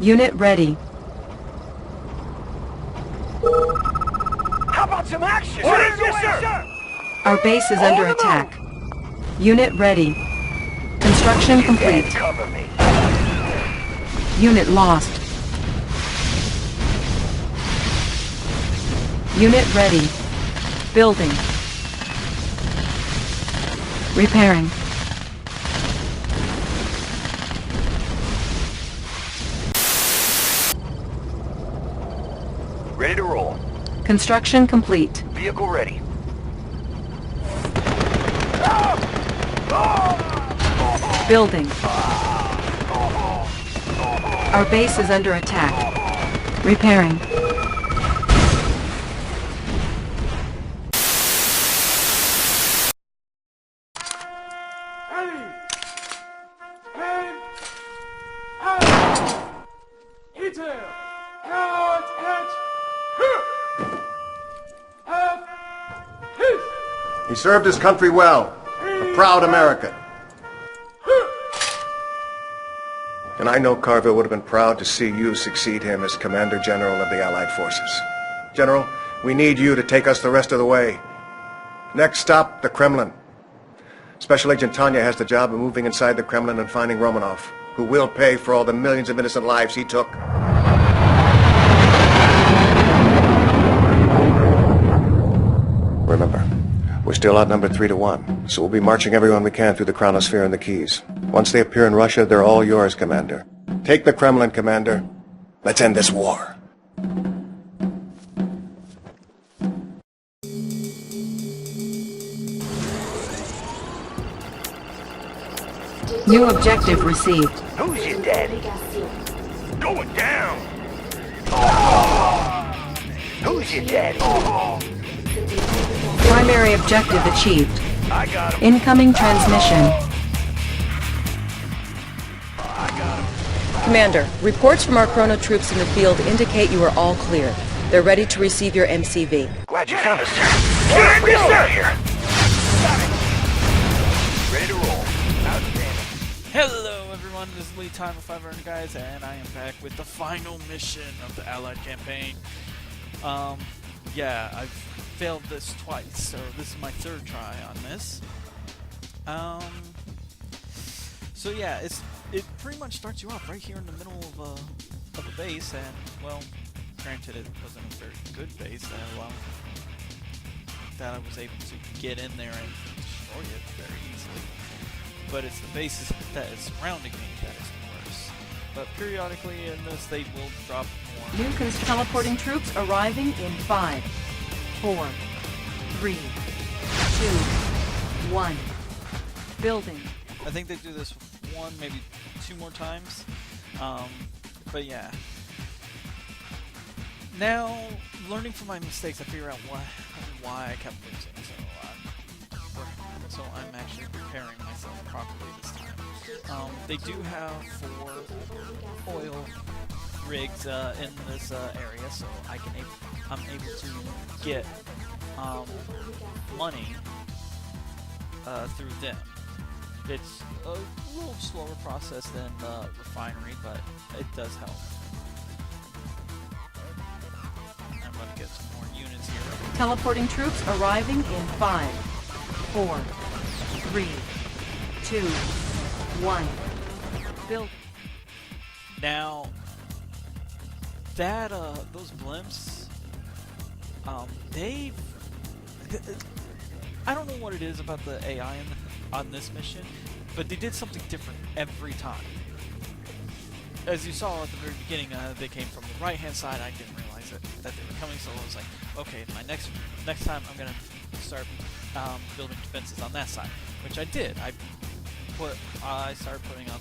Unit ready. How about some action? Orders, yes, sir! Our base is under attack. Unit ready. Construction complete. Cover me. Unit lost. Unit ready. Building. Repairing. Ready to roll. Construction complete. Vehicle ready. Building. Our base is under attack. Repairing. He served his country well. A proud American. And I know Carville would have been proud to see you succeed him as Commander General of the Allied Forces. General, we need you to take us the rest of the way. Next stop, the Kremlin. Special Agent Tanya has the job of moving inside the Kremlin and finding Romanov, who will pay for all the millions of innocent lives he took. Remember, we're still outnumbered 3-1, so we'll be marching everyone we can through the Chronosphere and the Keys. Once they appear in Russia, they're all yours, Commander. Take the Kremlin, Commander. Let's end this war. New objective received. Who's your daddy? Going down. Who's your daddy? Primary objective achieved. I got him. Incoming transmission. Commander, reports from our Chrono troops in the field indicate you are all clear. They're ready to receive your MCV. Glad you found us, sir. Get me out here. Ready to roll. Outstanding. Hello everyone, this is Lee Time of 500 guys, and I am back with the final mission of the Allied campaign. Yeah, I've failed this twice, so this is my third try on this. So yeah, it pretty much starts you off right here in the middle of a base, and well, granted it wasn't a very good base that I was able to get in there and destroy it very easily. But it's the bases that is surrounding me that is worse. But periodically in this, they will drop more. New teleporting troops arriving in 5, 4, 3, 2, 1. Building. I think they do this one, maybe 2 more times. But yeah. Now, learning from my mistakes, I figure out why I kept losing. So I'm actually preparing myself properly this time. They do have 4 oil rigs in this area, so I'm able to get money through them. It's a little slower process than the refinery, but it does help. I'm going to get some more units here. Teleporting troops arriving in 5, 4, 3, 2, 1. Build. Now, that those blimps, I don't know what it is about the AI on this mission, but they did something different every time. As you saw at the very beginning, they came from the right-hand side. I didn't realize that they were coming, so I was like, okay, my next time I'm gonna start building defenses on that side, which I did. I started putting up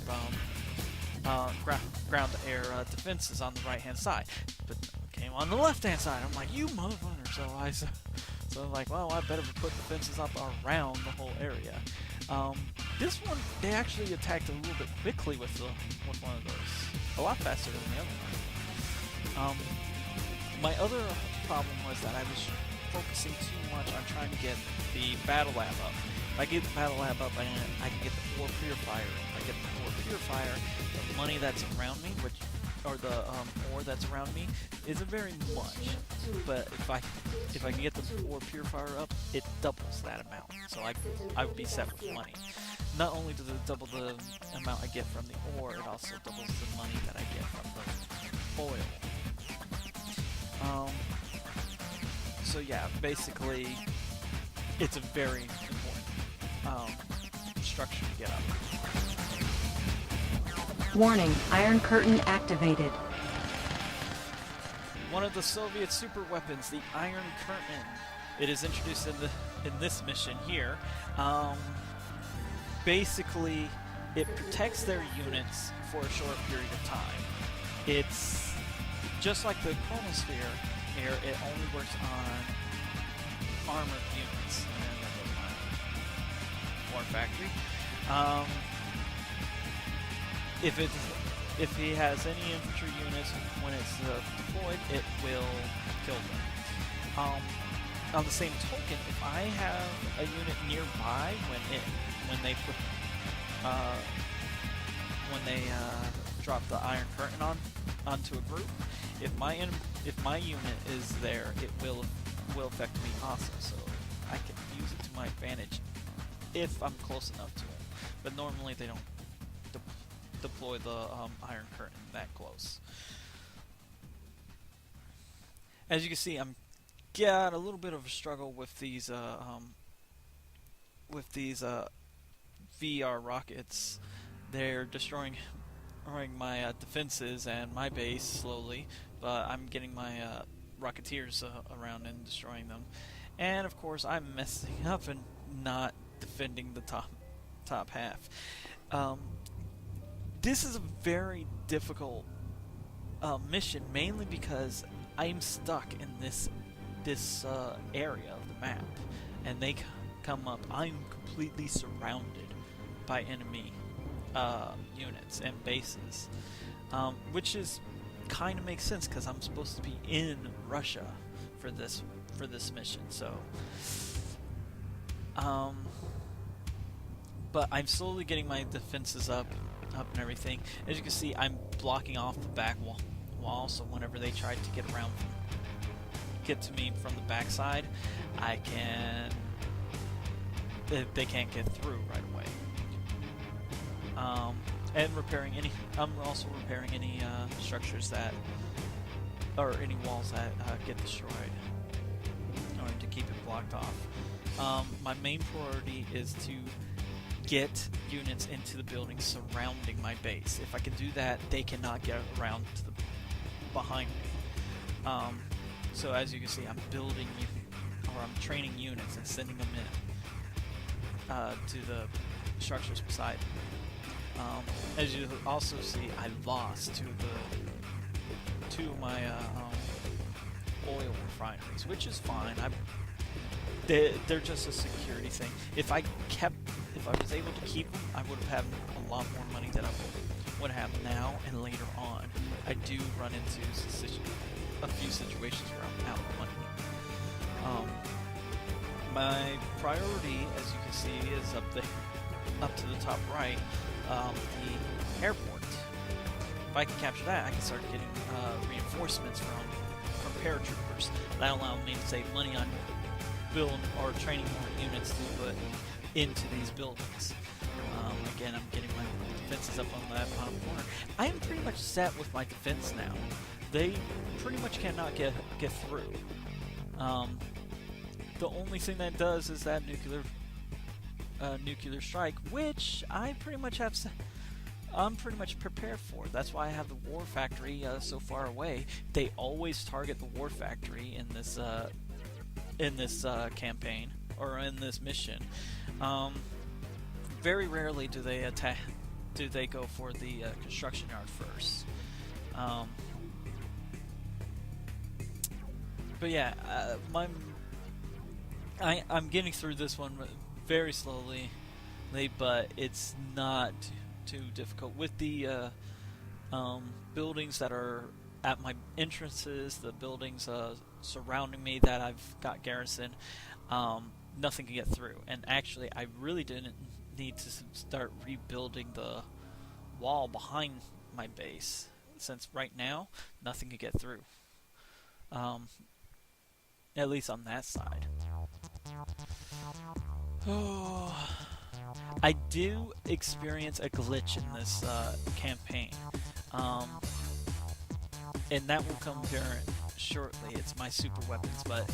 ground-to-air defenses on the right-hand side, but came on the left-hand side. I'm like, you motherfucker! So I'm like, well, I better put defenses up around the whole area. This one, they actually attacked a little bit quickly with one of those, a lot faster than the other one. My other problem was that I was focusing too much on trying to get the battle lab up. If I get the battle lab up, I can get the 4 purifier. If I get the 4 purifier, the money that's around me, which or the ore that's around me isn't very much, but if I can get the ore purifier up, it doubles that amount. So I would be set with money. Not only does it double the amount I get from the ore, it also doubles the money that I get from the oil. So yeah, basically, it's a very important structure to get up. Warning, Iron Curtain activated. One of the Soviet super weapons, the Iron Curtain. It is introduced in this mission here. Basically, it protects their units for a short period of time. It's just like the Chronosphere here, it only works on armored units. And there goes my war factory. If he has any infantry units, when it's deployed, it will kill them. On the same token, if I have a unit nearby when they drop the Iron Curtain onto a group, if my unit is there, it will affect me also. So I can use it to my advantage if I'm close enough to it. But normally they don't deploy the Iron Curtain that close. As you can see, I'm got a little bit of a struggle with these VR rockets. They're destroying my defenses and my base slowly, but I'm getting my Rocketeers around and destroying them. And of course, I'm messing up and not defending the top half. This is a very difficult mission, mainly because I'm stuck in this area of the map, and they come up. I'm completely surrounded by enemy units and bases, which is kind of makes sense because I'm supposed to be in Russia for this mission. So, but I'm slowly getting my defenses up and everything. As you can see, I'm blocking off the back wall, so whenever they try to get to me from the backside, they can't get through right away. And I'm also repairing any structures or any walls that get destroyed in order to keep it blocked off. My main priority is to get units into the buildings surrounding my base. If I can do that, they cannot get around to the behind me. So as you can see, I'm training units and sending them in to the structures beside me. As you also see, I lost two of my oil refineries, which is fine. They're just a security thing. If I was able to keep them, I would have had a lot more money than I would have now and later on. I do run into a few situations where I'm out of money. My priority, as you can see, is up to the top right, the airport. If I can capture that, I can start getting reinforcements from paratroopers. That'll allow me to save money on building or training more units to put into these buildings. Again, I'm getting my defenses up on that bottom corner. I am pretty much set with my defense now. They pretty much cannot get through. The only thing that does is that nuclear strike, which I'm pretty much prepared for. That's why I have the war factory so far away. They always target the war factory in this campaign or in this mission. Very rarely do they go for the construction yard first. But yeah, I'm getting through this one very slowly, but it's not too difficult. With the buildings that are at my entrances, the buildings surrounding me that I've got garrisoned, nothing can get through. And actually, I really didn't need to start rebuilding the wall behind my base. since right now nothing can get through. At least on that side. Oh, I do experience a glitch in this campaign, and that will come apparent shortly. It's my super weapons, but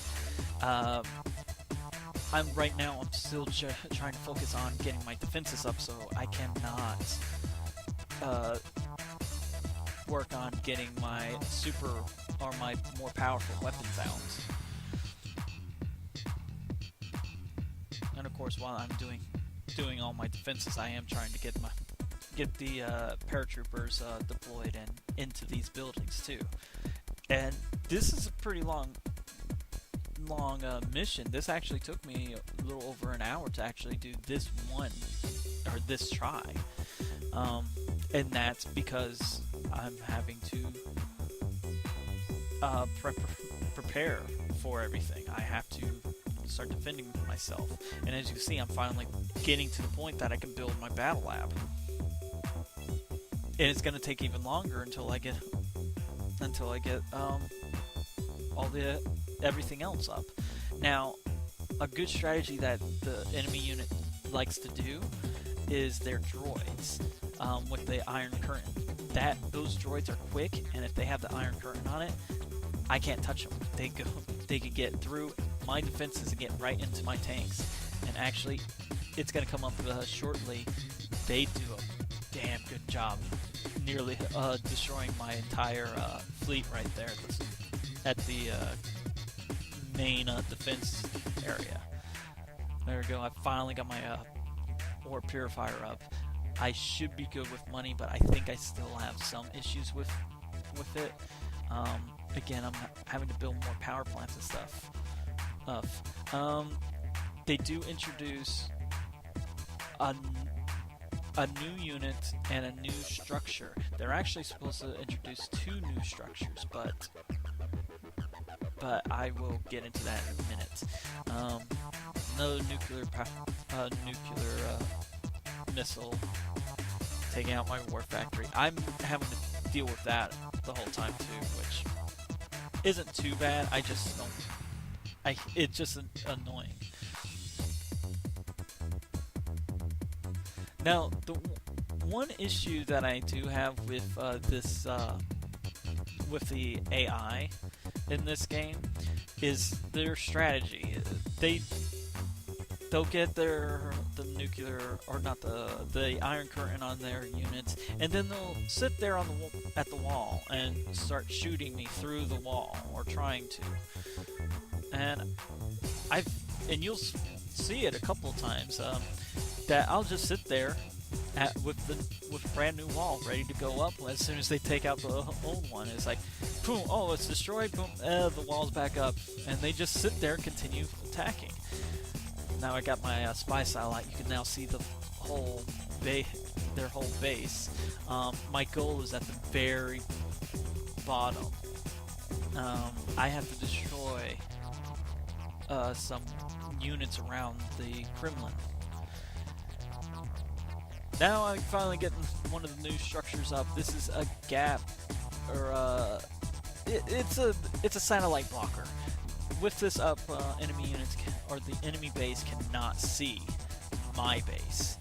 right now I'm still trying to focus on getting my defenses up, so I cannot work on getting my super or my more powerful weapons out. And of course, while I'm doing all my defenses, I am trying to get the paratroopers deployed and into these buildings too. And this is a pretty long mission. This actually took me a little over an hour to actually do this this try, and that's because I'm having to prepare for everything. I have to start defending myself, and as you see, I'm finally getting to the point that I can build my battle lab, and it's going to take even longer until I get everything else up. Now, a good strategy that the enemy unit likes to do is their droids with the Iron Curtain. Those droids are quick, and if they have the Iron Curtain on it, I can't touch them. They could get through my defenses and get right into my tanks. And actually, it's going to come up shortly. They do a damn good job, nearly destroying my entire fleet right there at the main defense area. There we go. I finally got my ore purifier up. I should be good with money, but I think I still have some issues with it. Again, I'm having to build more power plants and stuff. They do introduce a new unit and a new structure. They're actually supposed to introduce 2 new structures, but I will get into that in a minute. Another nuclear missile taking out my war factory. I'm having to deal with that the whole time too, which isn't too bad. I just don't. It's just annoying. Now, the one issue that I do have with with the AI in this game is their strategy. They'll get the Iron Curtain on their units, and then they'll sit there at the wall and start shooting me through the wall, or trying to. And you'll see it a couple of times that I'll just sit there with a brand new wall ready to go up. As soon as they take out the old one, it's like, boom, oh, it's destroyed, boom, the wall's back up, and they just sit there and continue attacking. Now I got my spy satellite. You can now see their whole base. My goal is at the very bottom. I have to destroy some units around the Kremlin. Now I'm finally getting one of the new structures up. This is a gap, or it's a satellite blocker. With this up, enemy units or the enemy base cannot see my base.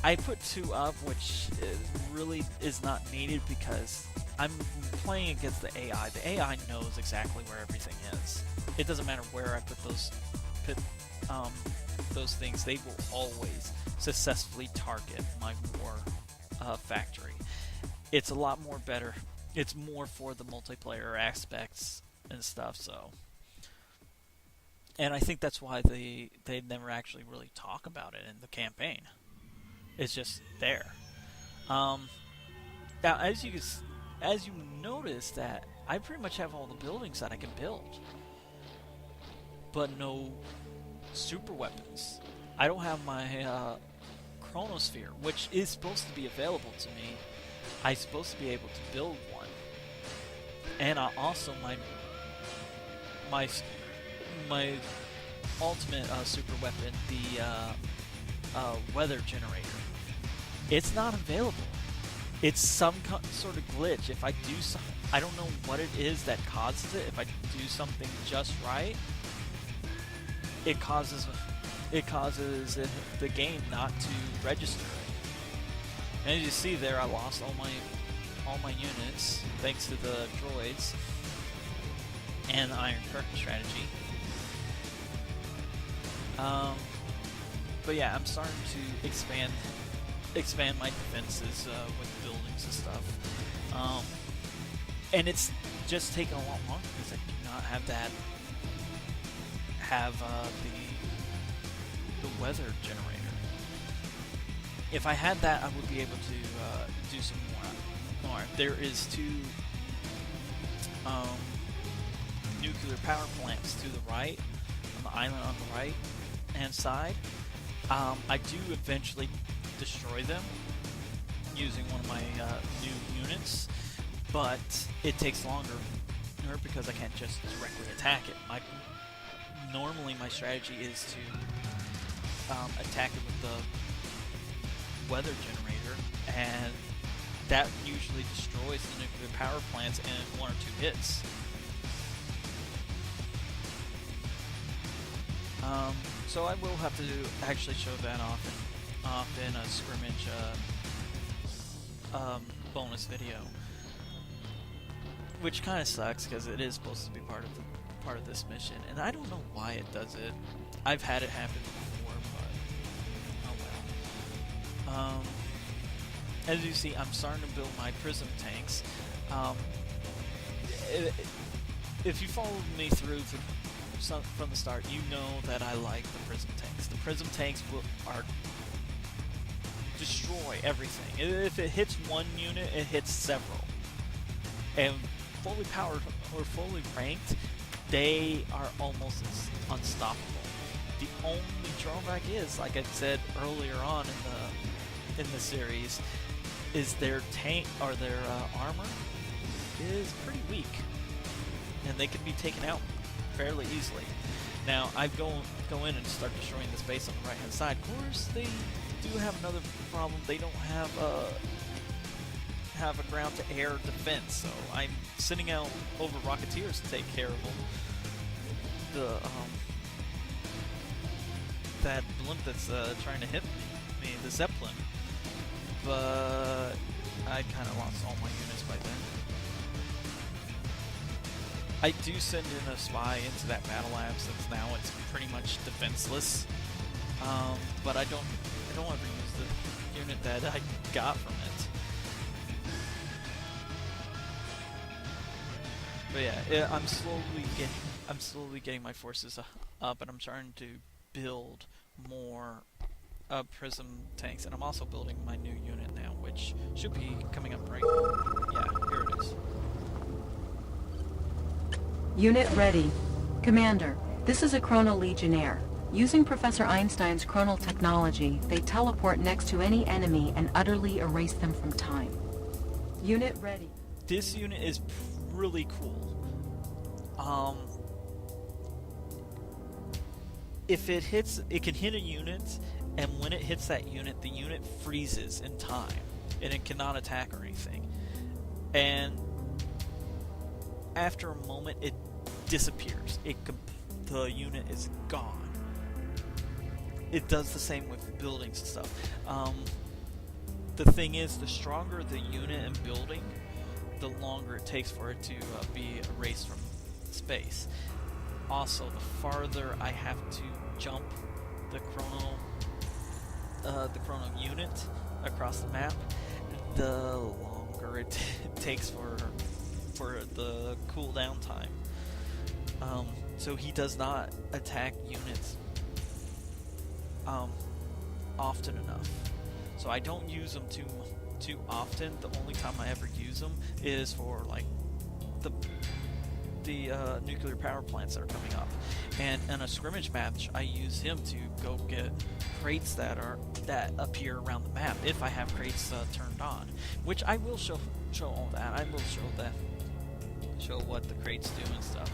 I put 2 up, which really is not needed because I'm playing against the AI. The AI knows exactly where everything is. It doesn't matter where I put those things. They will always successfully target my war factory. It's a lot more better. It's more for the multiplayer aspects and stuff. So, and I think that's why they never actually really talk about it in the campaign. It's just there. Now, as you notice that I pretty much have all the buildings that I can build, but no super weapons. I don't have my Chronosphere, which is supposed to be available to me. I'm supposed to be able to build one, and also my ultimate super weapon, the weather generator. It's not available. It's some sort of glitch. If I do something, I don't know what it is that causes it. If I do something just right, it causes the game not to register it. And as you see there, I lost all my units thanks to the droids and the Iron Curtain strategy. But yeah, I'm starting to expand my defenses with buildings and stuff. And it's just taken a lot longer because I do not have the weather generator. If I had that, I would be able to do some more. There is 2 nuclear power plants to the right, on the island on the right hand side. I do eventually destroy them using one of my new units, but it takes longer because I can't just directly attack it. Normally my strategy is to attack it with the weather generator, and that usually destroys the nuclear power plants in 1 or 2 hits. So I will have to actually show that off in a scrimmage bonus video, which kind of sucks because it is supposed to be part of this mission, and I don't know why it does it. I've had it happen before, but oh well. As you see, I'm starting to build my prism tanks. If you followed me through from the start, you know that I like the prism tanks. The prism tanks destroy everything. If it hits one unit, it hits several. And fully powered or fully ranked, they are almost unstoppable. The only drawback is, like I said earlier on in the series, is their tank or their armor is pretty weak, and they can be taken out fairly easily. Now I go in and start destroying this base on the right hand side. Of course, they do have another problem. They don't have a ground to air defense, so I'm sending out over Rocketeers to take care of them. That blimp that's trying to hit me, the Zeppelin. But I kind of lost all my units by then. I do send in a spy into that battle lab since now it's pretty much defenseless. But I don't ever use the unit that I got from it. But yeah, I'm slowly getting my forces up, and I'm starting to build more prism tanks, and I'm also building my new unit now, which should be coming up right. Yeah, here it is. Unit ready. Commander, this is a Chrono Legionnaire. Using Professor Einstein's chronal technology, they teleport next to any enemy and utterly erase them from time. Unit ready. This unit is really cool. If it hits, it can hit a unit, and when it hits that unit, the unit freezes in time, and it cannot attack or anything. And after a moment, it disappears. The unit is gone. It does the same with buildings and stuff. The thing is, the stronger the unit and building, the longer it takes for it to be erased from space. Also, the farther I have to jump the chrono unit across the map, the longer it takes for the cooldown time. So he does not attack units often enough. So I don't use them too often. The only time I ever use them is for like the nuclear power plants that are coming up, and in a scrimmage match I use him to go get crates that appear around the map if I have crates turned on, which I will show all that. I will show what the crates do and stuff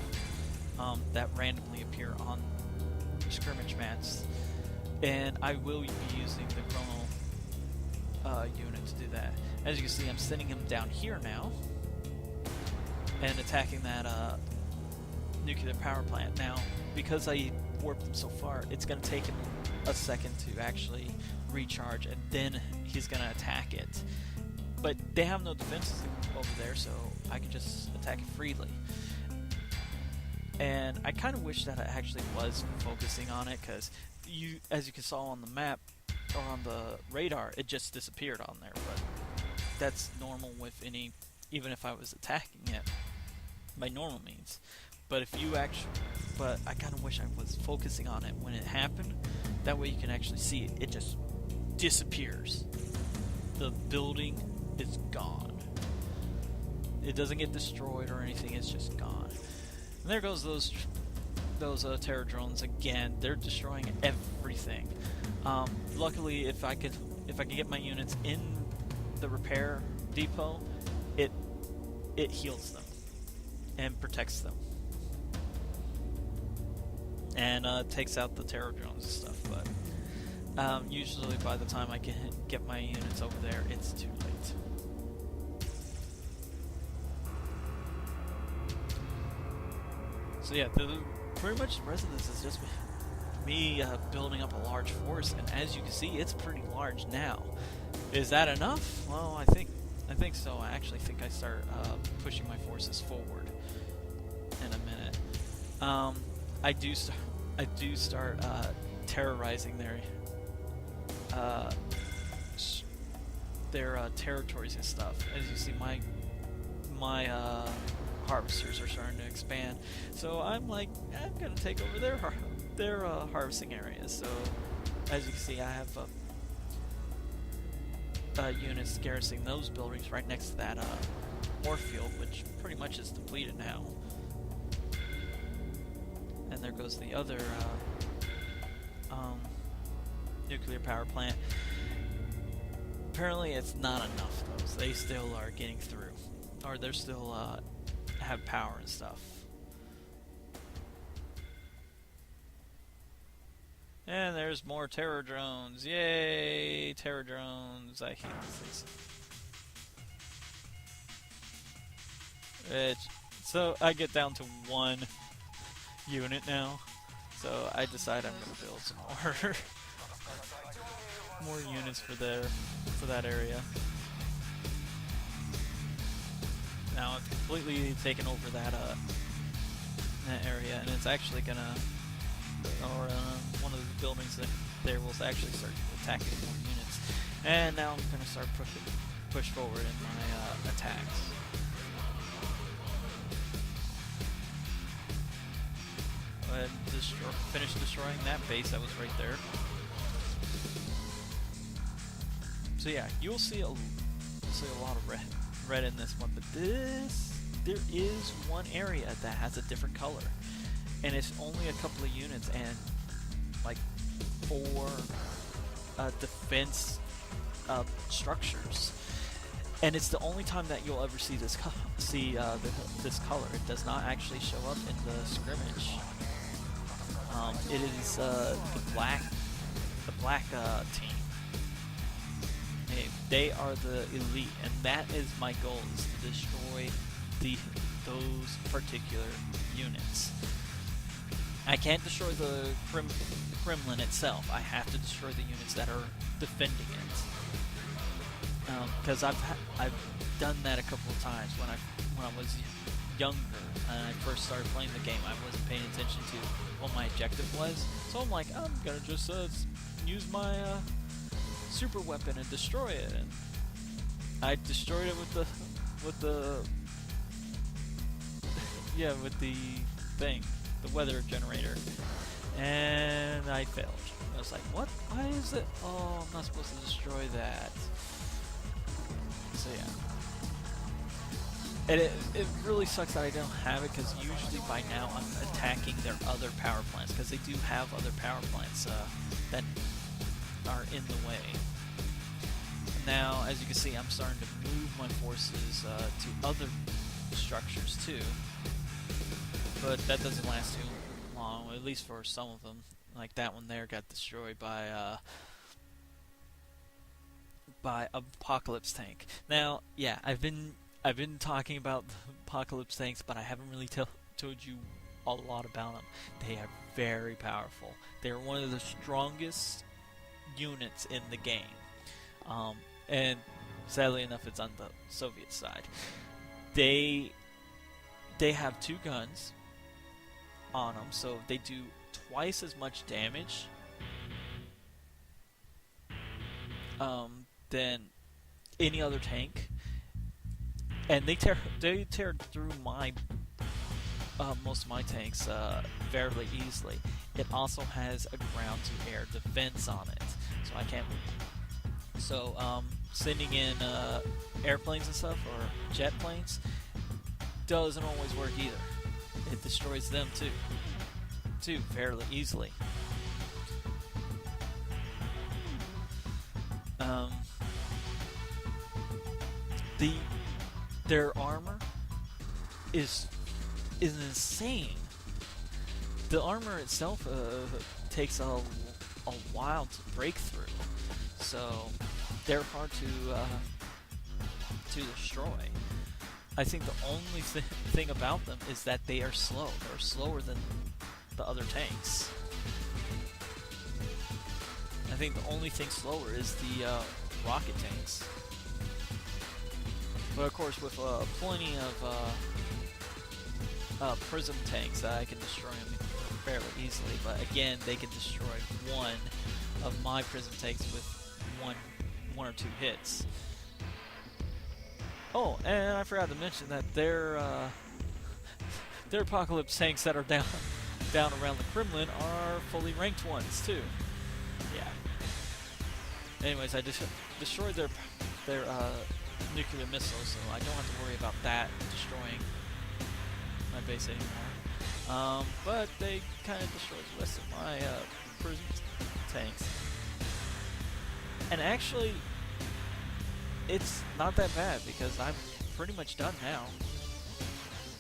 that randomly appear on scrimmage maps, and I will be using the unit to do that. As you can see, I'm sending him down here now and attacking that nuclear power plant. Now, because I warped him so far, it's going to take him a second to actually recharge, and then he's going to attack it. But they have no defenses over there, so I can just attack it freely. And I kind of wish that I actually was focusing on it, because as you can saw on the map, or on the radar, it just disappeared on there. But that's normal with any, even if I was attacking it by normal means. But I kind of wish I was focusing on it when it happened. That way you can actually see it. It just disappears. The building is gone. It doesn't get destroyed or anything. It's just gone. And there goes those terror drones again. They're destroying everything. Luckily, if I could get my units in the repair depot, it heals them and protects them, and takes out the terror drones and stuff. But usually, by the time I can get my units over there, it's too late. So yeah, pretty much the rest of this is just me building up a large force, and as you can see, it's pretty large now. Is that enough? Well, I think so. I actually think I start pushing my forces forward in a minute. I do start terrorizing their territories and stuff. As you see, my harvesters are starting to expand, so I'm gonna take over their harvesting areas. So as you can see, I have units garrisoning those buildings right next to that ore field, which pretty much is depleted now. And there goes the other nuclear power plant. Apparently it's not enough though. They still are getting through, or they're still have power and stuff. And there's more terror drones. Yay! Terror drones. I hate these. So I get down to one unit now. So I decide I'm gonna build some more units for that area. Now I've completely taken over that area, and it's actually gonna, or one of the buildings there will actually start attacking more units. And now I'm gonna start push forward in my attacks. Go ahead and finish destroying that base that was right there. So yeah, you'll see a lot of red in this one, but there is one area that has a different color, and it's only a couple of units and like 4 defense structures, and it's the only time that you'll ever see this this color. It does not actually show up in the scrimmage. It is the black team. They are the elite, and that is my goal, is to destroy those particular units. I can't destroy the Kremlin itself. I have to destroy the units that are defending it. Because I've done that a couple of times when I was younger and I first started playing the game. I wasn't paying attention to what my objective was, so I'm like, I'm gonna just use my super weapon and destroy it, and I destroyed it with the thing, the weather generator, and I failed. I was like, what? Why is it? Oh, I'm not supposed to destroy that. So yeah. And it really sucks that I don't have it, because usually by now I'm attacking their other power plants, because they do have other power plants that are in the way. Now, as you can see, I'm starting to move my forces to other structures too, but that doesn't last too long, at least for some of them. Like that one there got destroyed by by Apocalypse tank. Now, yeah, I've been talking about the Apocalypse tanks, but I haven't really told you a lot about them. They are very powerful. They are one of the strongest units in the game, and sadly enough, it's on the Soviet side. They have 2 guns on them, so they do twice as much damage than any other tank, and they tear through my most of my tanks fairly easily. It also has a ground-to-air defense on it, so I can't. So sending in airplanes and stuff or jet planes doesn't always work either. It destroys them too fairly easily. Their armor is insane. The armor itself takes a while to break through, so they're hard to destroy. I think the only thing about them is that they are slow. They're slower than the other tanks. I think the only thing slower is the rocket tanks. But of course, with plenty of prism tanks, I can destroy them fairly easily. But again, they can destroy one of my prism tanks with one or two hits. Oh, and I forgot to mention that their Apocalypse tanks that are down around the Kremlin are fully ranked ones too. Yeah. Anyways, I destroyed their nuclear missiles, so I don't have to worry about that destroying my base anymore. But they kind of destroyed the rest of my prism tanks. And actually, it's not that bad because I'm pretty much done now.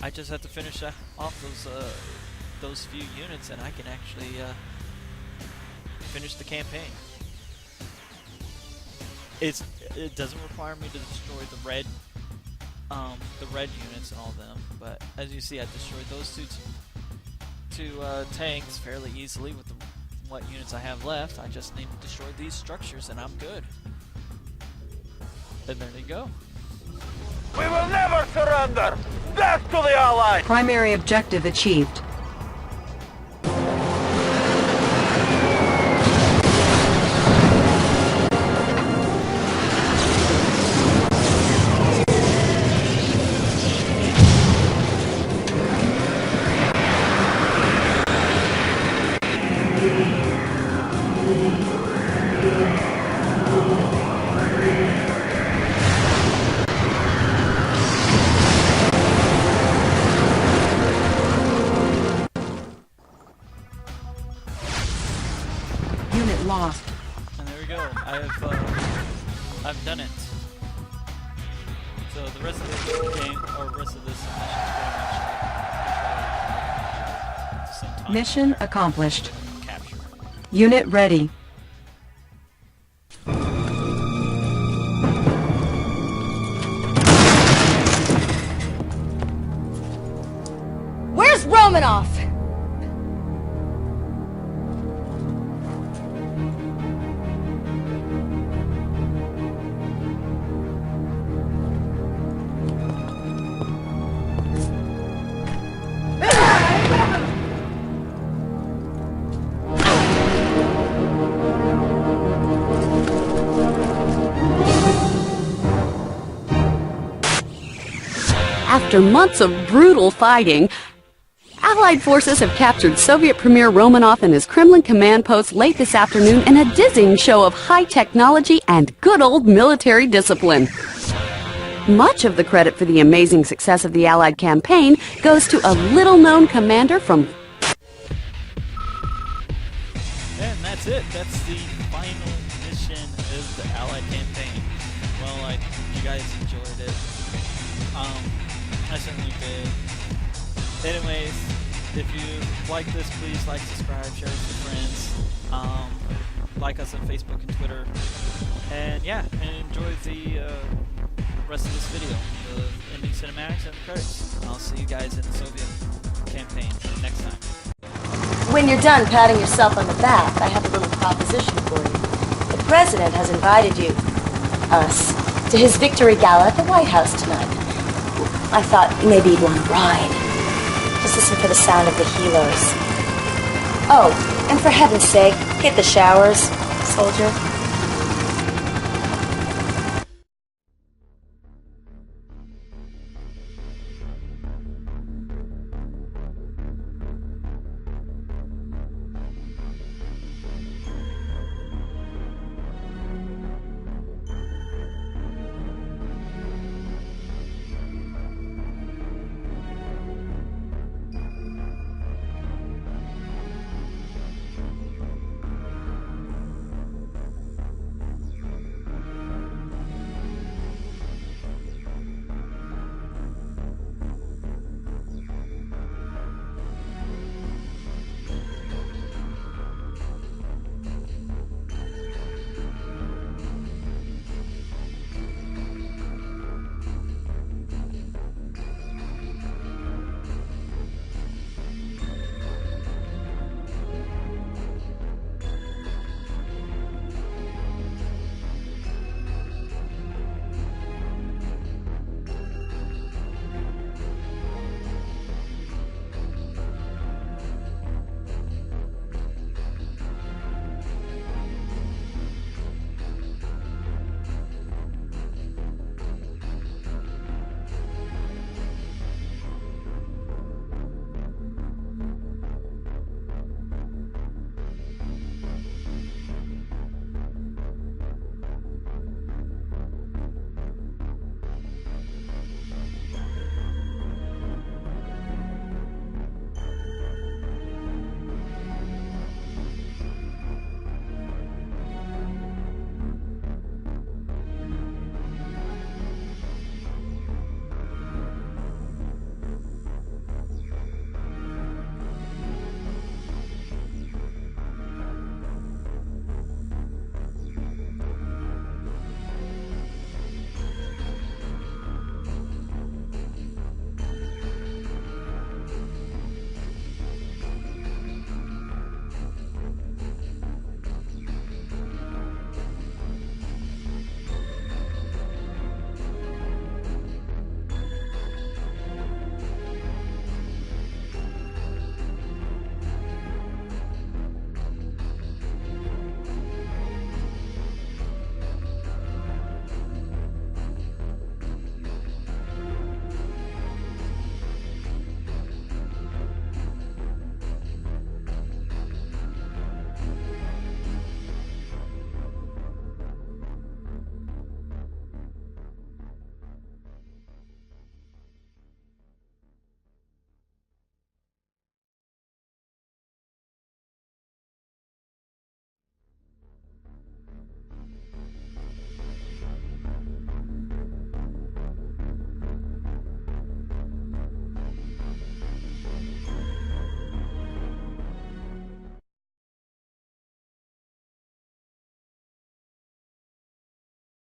I just have to finish off those few units, and I can actually finish the campaign. It doesn't require me to destroy the red units and all of them, but as you see, I destroyed those two tanks fairly easily with what units I have left. I just need to destroy these structures, and I'm good. And there they go. We will never surrender! Back to the Allies! Primary objective achieved. Unit lost. And there we go. I've done it. So the rest of this game, or rest of this mission, Mission accomplished. capture. Unit ready. Where's Romanov? After months of brutal fighting, Allied forces have captured Soviet Premier Romanov and his Kremlin command post late this afternoon in a dizzying show of high technology and good old military discipline. Much of the credit for the amazing success of the Allied campaign goes to a little-known commander from... And that's it. That's the final mission of the Allied campaign. Well, I hope you guys enjoyed it. I certainly did. Anyways, if you like this, please like, subscribe, share with your friends. like us on Facebook and Twitter. And yeah, and enjoy the rest of this video, the ending cinematics and the credits. I'll see you guys in the Soviet campaign next time. When you're done patting yourself on the back, I have a little proposition for you. The President has invited you, us, to his victory gala at the White House tonight. I thought maybe you'd want to ride. Just listen for the sound of the helos. Oh, and for heaven's sake, hit the showers, soldier.